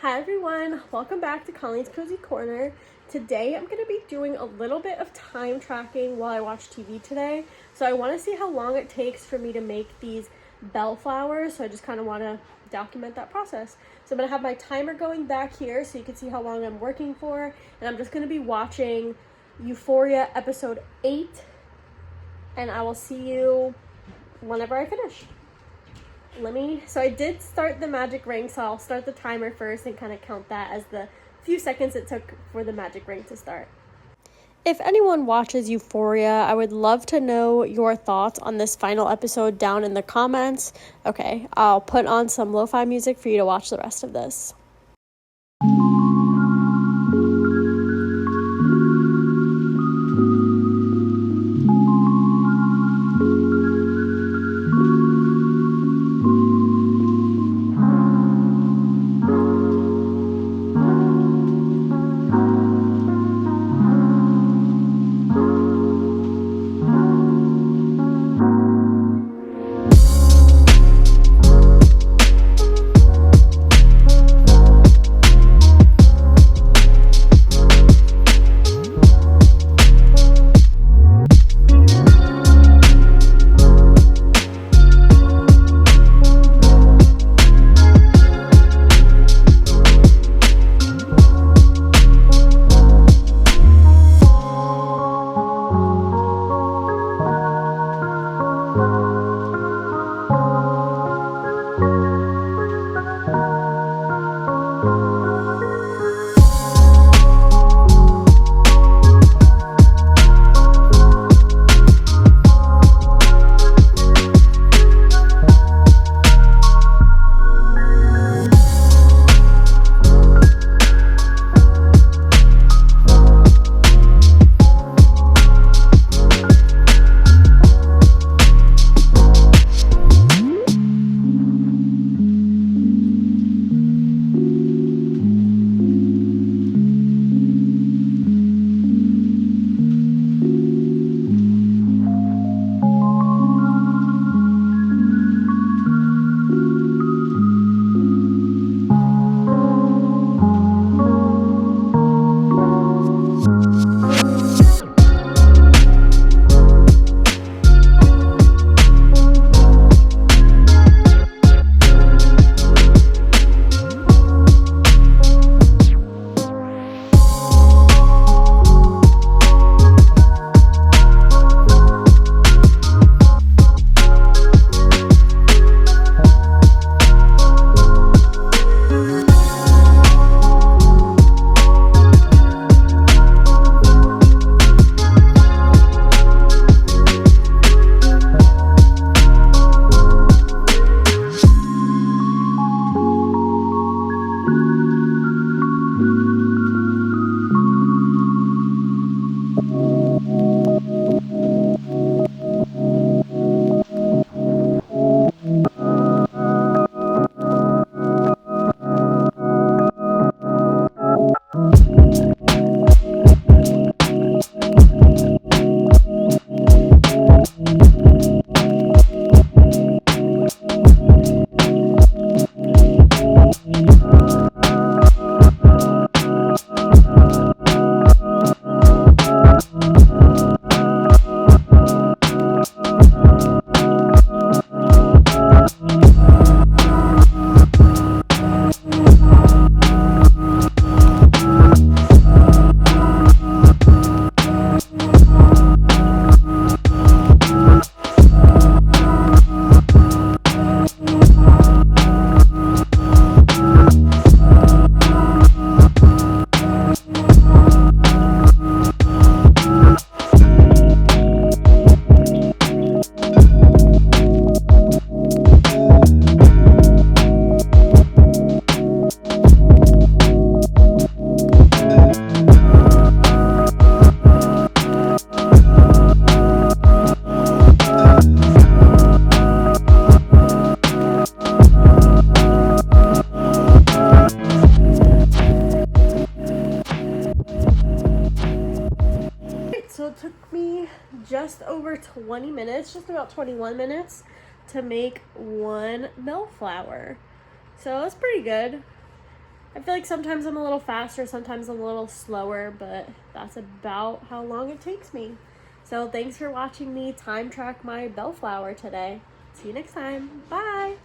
Hi everyone, welcome back to Colleen's Cozy Corner. Today I'm going to be doing a little bit of time tracking while I watch TV today. So I want to see how long it takes for me to make these bell flowers. So I just kind of want to document that process. So I'm going to have my timer going back here so you can see how long I'm working for. And I'm just going to be watching Euphoria episode 8. And I will see you whenever I finish. So I did start the magic ring, so I'll start the timer first and kind of count that as the few seconds it took for the magic ring to start. If anyone watches Euphoria, I would love to know your thoughts on this final episode down in the comments. Okay, I'll put on some lo-fi music for you to watch the rest of this. So it took me just over 20 minutes, just about 21 minutes to make one bellflower. So that's pretty good. I feel like sometimes I'm a little faster, sometimes I'm a little slower, but that's about how long it takes me. So thanks for watching me time track my bellflower today. See you next time. Bye!